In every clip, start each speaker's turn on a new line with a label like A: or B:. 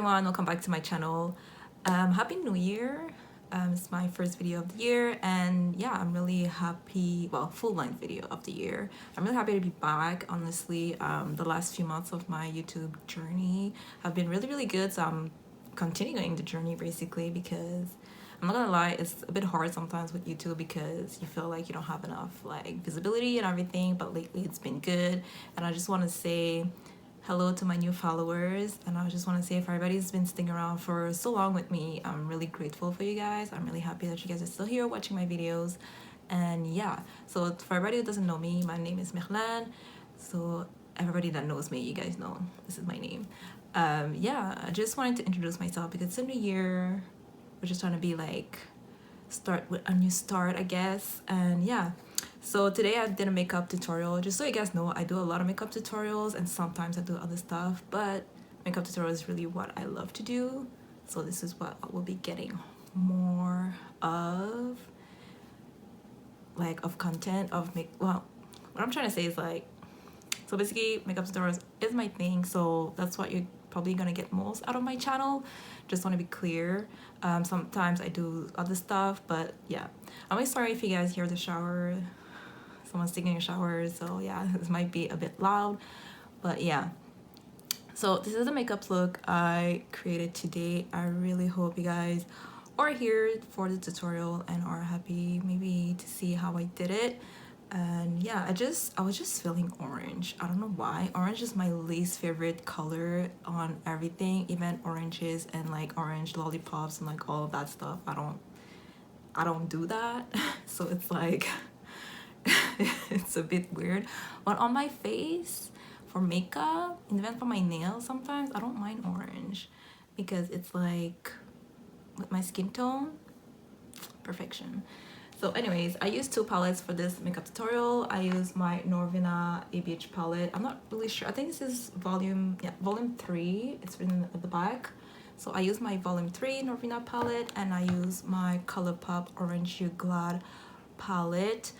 A: everyone, welcome back to my channel. Happy New Year. It's my first video of the year, and yeah, I'm really happy. Well, full-length video of the year. I'm really happy to be back. Honestly, the last few months of my YouTube journey have been really good, so I'm continuing the journey basically, because I'm not gonna lie, it's a bit hard sometimes with YouTube because you feel like you don't have enough like visibility and everything, but lately it's been good. And I just want to say hello to my new followers, and I just want to say, if everybody's been sticking around for so long with me, I'm really grateful for you guys. I'm really happy that you guys are still here watching my videos. And yeah, so for everybody who doesn't know me, my name is Mirlaine. So everybody that knows me, you guys know this is my name. Yeah, I just wanted to introduce myself because it's a new year. We're just trying to be like, start with a new start, I guess. And yeah, so today I did a makeup tutorial. Just so you guys know, I do a lot of makeup tutorials and sometimes I do other stuff, but makeup tutorial is really what I love to do. So this is what I will be getting more of, like, of content of well, what I'm trying to say is like, so basically makeup tutorials is my thing, so that's what you're probably gonna get most out of my channel. Just want to be clear. Sometimes I do other stuff, but yeah, I'm really sorry if you guys hear the shower. Someone's taking a shower, so yeah, this might be a bit loud, but yeah. So this is the makeup look I created today. I really hope you guys are here for the tutorial and are happy maybe to see how I did it. And yeah, I was just feeling orange. I don't know why. Orange is my least favorite color on everything, even oranges and like orange lollipops and like all of that stuff. I don't do that. So it's like it's a bit weird. But on my face for makeup and even for my nails, sometimes I don't mind orange because it's like with my skin tone, perfection. So anyways, I used two palettes for this makeup tutorial. I used my Norvina ABH palette. I'm not really sure. I think this is volume 3. It's written at the back. So I use my volume 3 Norvina palette, and I use my Colourpop Orange You Glad palette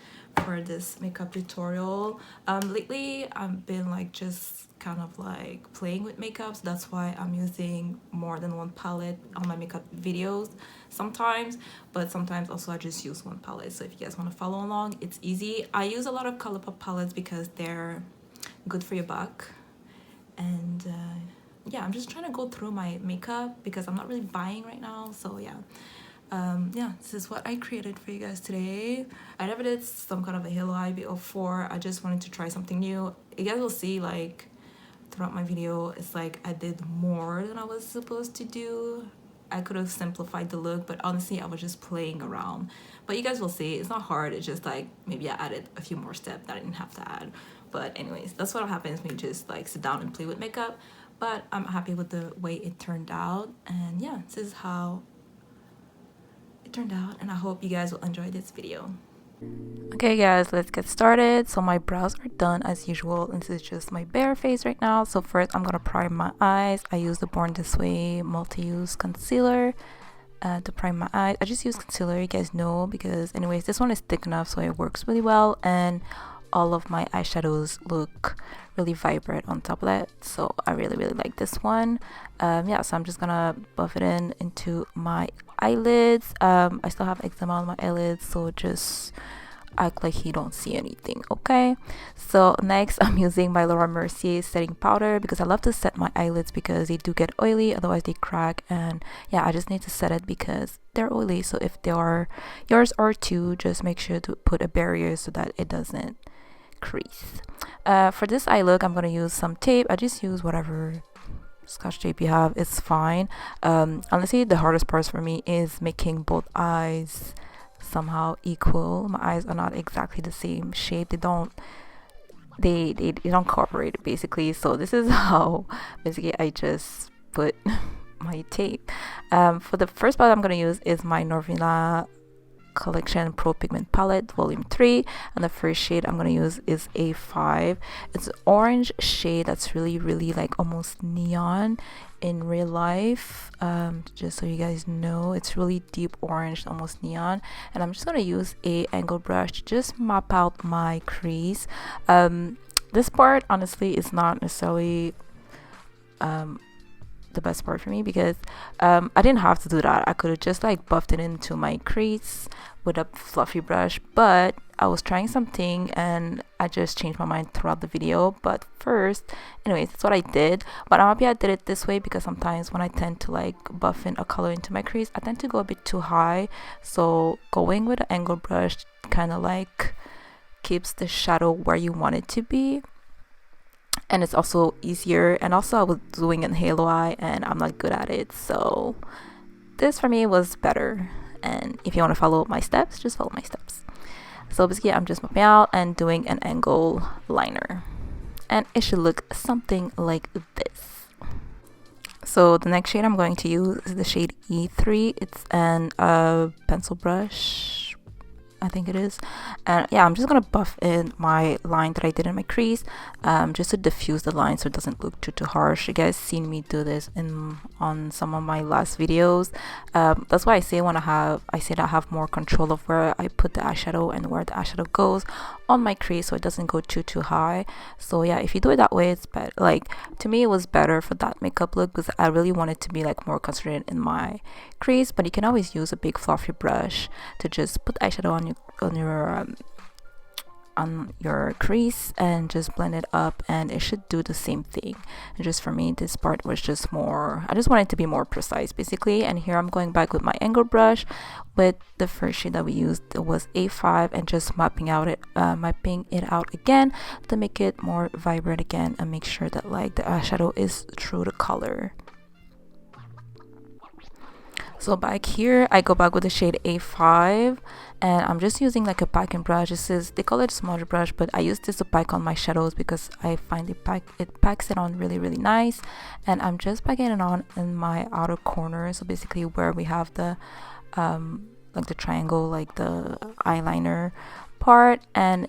A: for this makeup tutorial. Lately I've been like just kind of like playing with makeup, so that's why I'm using more than one palette on my makeup videos sometimes, but sometimes also I just use one palette. So if you guys want to follow along, it's easy. I use a lot of Colourpop palettes because they're good for your buck. And yeah, I'm just trying to go through my makeup because I'm not really buying right now, so yeah. Yeah, this is what I created for you guys today. I never did some kind of a halo eye before. I just wanted to try something new. You guys will see like throughout my video, it's like I did more than I was supposed to do. I could have simplified the look, but honestly I was just playing around. But you guys will see, it's not hard. It's just like maybe I added a few more steps that I didn't have to add. But anyways, that's what happens when you just like sit down and play with makeup. But I'm happy with the way it turned out, and yeah, this is how it turned out, and I hope you guys will enjoy this video. Okay guys, let's get started. So my brows are done as usual, and this is just my bare face right now. So first I'm gonna prime my eyes. I use the Born This Way multi-use concealer to prime my eyes. I just use concealer, you guys know, because anyways this one is thick enough so it works really well, and all of my eyeshadows look really vibrant on top of that, so I really like this one. Yeah, so I'm just gonna buff it into my eyelids. I still have eczema on my eyelids, so just act like you don't see anything, okay? So next I'm using my Mercier setting powder because I love to set my eyelids because they do get oily, otherwise they crack. And yeah, I just need to set it because they're oily, so if they are yours are too, just make sure to put a barrier so that it doesn't crease. For this eye look, I'm gonna use some tape. I just use whatever Scotch tape you have, it's fine. Honestly, the hardest part for me is making both eyes somehow equal. My eyes are not exactly the same shape. They don't cooperate basically. So this is how basically I just put my tape. For the first palette I'm gonna use is my Norvina Collection Pro Pigment palette volume 3, and the first shade I'm gonna use is A5. It's an orange shade that's really like almost neon in real life. Just so you guys know, it's really deep orange, almost neon. And I'm just gonna use a angled brush to just map out my crease. This part honestly is not necessarily the best part for me, because I didn't have to do that. I could have just like buffed it into my crease with a fluffy brush, but I was trying something and I just changed my mind throughout the video. But first, anyways, that's what I did. But I'm happy I did it this way, because sometimes when I tend to like buff in a color into my crease, I tend to go a bit too high. So going with an angle brush kind of like keeps the shadow where you want it to be, and it's also easier. And also I was doing it in halo eye and I'm not good at it, so this for me was better. And if you want to follow my steps, just follow my steps. So basically I'm just mapping out and doing an angle liner, and it should look something like this. So the next shade I'm going to use is the shade E3. It's an pencil brush, I think it is. And yeah, I'm just gonna buff in my line that I did in my crease, just to diffuse the line so it doesn't look too harsh. You guys seen me do this on some of my last videos. That's why I say that I have more control of where I put the eyeshadow and where the eyeshadow goes on my crease, so it doesn't go too high. So yeah, if you do it that way, it's better. Like, to me it was better for that makeup look, because I really wanted to be like more concentrated in my crease. But you can always use a big fluffy brush to just put eyeshadow on your crease and just blend it up, and it should do the same thing. And just for me, this part was just more, I just wanted to be more precise basically. And here I'm going back with my angle brush with the first shade that we used. It was A5, and just mapping it out again to make it more vibrant again, and make sure that like the eyeshadow is true to color. So back here I go back with the shade A5, and I'm just using like a packing brush. They call it smudge brush, but I use this to pack on my shadows because I find it packs it on really nice. And I'm just packing it on in my outer corner, so basically where we have the like the triangle, like the eyeliner part, and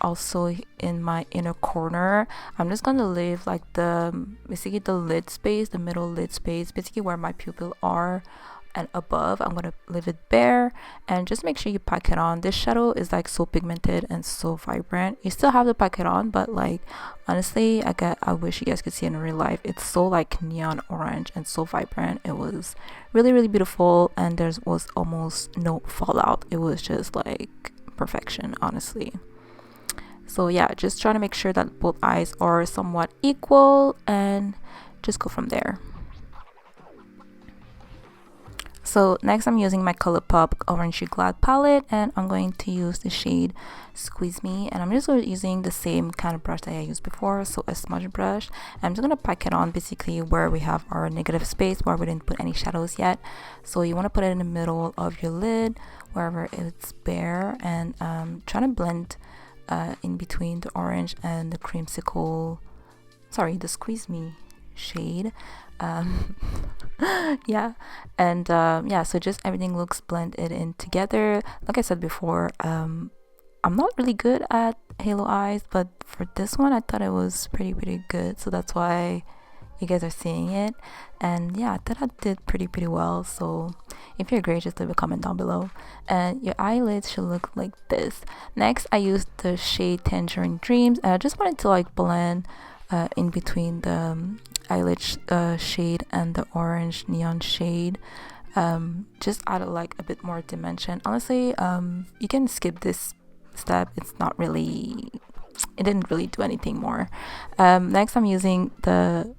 A: also in my inner corner. I'm just gonna leave like basically the lid space, the middle lid space, basically where my pupil are, and above I'm gonna leave it bare. And just make sure you pack it on. This shadow is like so pigmented and so vibrant. You still have to pack it on, but like honestly, I wish you guys could see it in real life. It's so like neon orange and so vibrant. It was really beautiful, and there was almost no fallout. It was just like perfection, honestly. So yeah, just trying to make sure that both eyes are somewhat equal, and just go from there. So next I'm using my Colourpop Orange You Glad palette, and I'm going to use the shade Squeeze Me, and I'm just using the same kind of brush that I used before, so a smudge brush. I'm just going to pack it on basically where we have our negative space, where we didn't put any shadows yet. So you want to put it in the middle of your lid, wherever it's bare, and trying to blend in between the orange and the the Squeeze Me shade. Yeah, and yeah, so just everything looks blended in together. Like I said before, I'm not really good at halo eyes, but for this one I thought it was pretty good, so that's why you guys are seeing it. And yeah, I thought I did pretty well. So if you're great, just leave a comment down below. And your eyelids should look like this. Next I used the shade Tangerine Dreams, and I just wanted to like blend in between the eyelid shade and the orange neon shade. Just add like a bit more dimension. Honestly, you can skip this step. It didn't really do anything more. Next I'm using the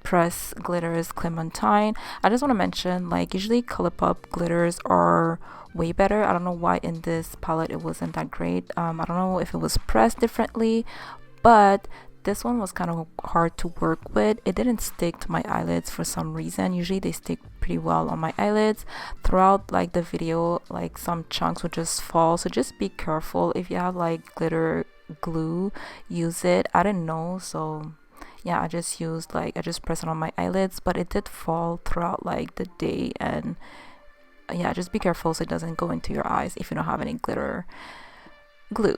A: Press Glitters Clementine. I just want to mention, like, usually Colourpop glitters are way better. I don't know why in this palette it wasn't that great. I don't know if it was pressed differently, but this one was kind of hard to work with. It didn't stick to my eyelids for some reason. Usually they stick pretty well on my eyelids. Throughout like the video, like some chunks would just fall, so just be careful. If you have like glitter glue, use it. I didn't know, so yeah, I just pressed it on my eyelids, but it did fall throughout like the day. And yeah, just be careful so it doesn't go into your eyes if you don't have any glitter glue.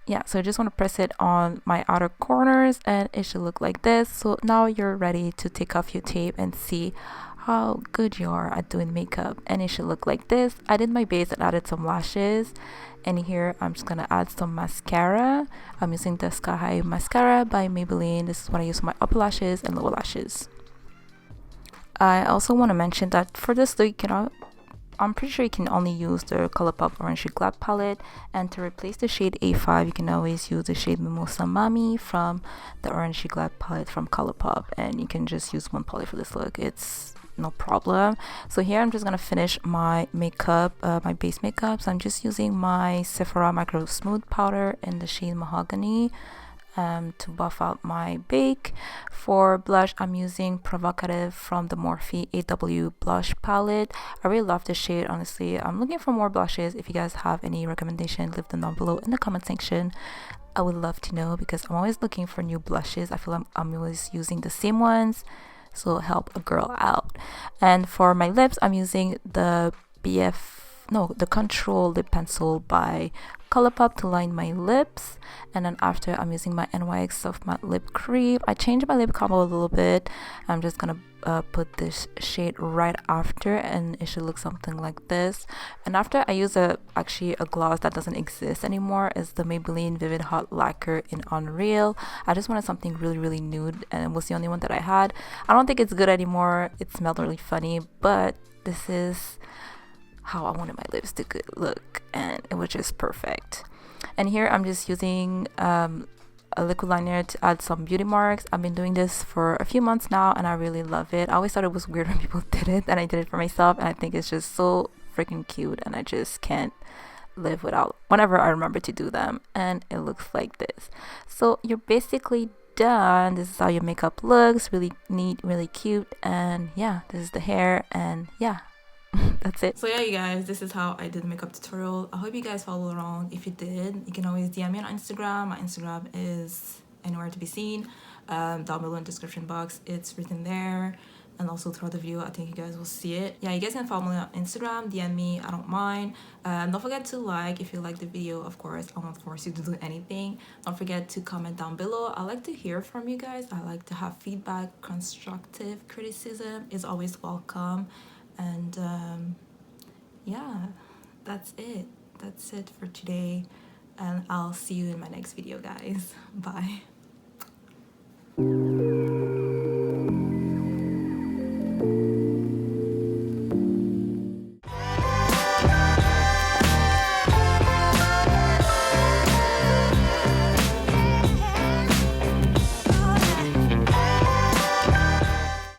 A: Yeah, so I just want to press it on my outer corners, and it should look like this. So now you're ready to take off your tape and see how good you are at doing makeup, and it should look like this. I did my base and added some lashes, and here I'm just gonna add some mascara. I'm using the Sky High mascara by Maybelline. This is what I use for my upper lashes and lower lashes. I also want to mention that for this look, I'm pretty sure you can only use the Colourpop Orange You Glad palette, and to replace the shade A5 you can always use the shade Mimosa Mami from the Orange You Glad palette from Colourpop, and you can just use one palette for this look. It's no problem. So here I'm just gonna finish my makeup, my base makeup. So I'm just using my Sephora Microsmooth powder in the shade Mahogany to buff out my bake. For blush, I'm using Provocative from the Morphe AW blush palette. I really love this shade, honestly. I'm looking for more blushes. If you guys have any recommendation, leave them down below in the comment section. I would love to know, because I'm always looking for new blushes. I feel like I'm always using the same ones, so help a girl out. And for my lips, I'm using the the Control Lip Pencil by Colourpop to line my lips. And then after, I'm using my NYX Soft Matte Lip Cream. I changed my lip combo a little bit. I'm just gonna put this shade right after, and it should look something like this. And after, I use actually a gloss that doesn't exist anymore. It's the Maybelline Vivid Hot Lacquer in Unreal. I just wanted something really nude, and it was the only one that I had. I don't think it's good anymore. It smelled really funny, but this is how I wanted my lips to look, and it was just perfect. And here I'm just using a liquid liner to add some beauty marks. I've been doing this for a few months now, and I really love it. I always thought it was weird when people did it, and I did it for myself, and I think it's just so freaking cute, and I just can't live without whenever I remember to do them. And it looks like this. So you're basically done. This is how your makeup looks. Really neat, really cute. And yeah, this is the hair, and yeah, that's it. So yeah, you guys, this is how I did the makeup tutorial. I hope you guys follow along. If you did, you can always DM me on Instagram. My Instagram is anywhere to be seen, down below in the description box. It's written there, and also throughout the video I think you guys will see it. Yeah, you guys can follow me on Instagram, DM me, I don't mind. Don't forget to like if you like the video. Of course, I won't force you to do anything. Don't forget to comment down below. I like to hear from you guys. I like to have feedback. Constructive criticism is always welcome. And yeah, that's it for today, and I'll see you in my next video, guys. Bye.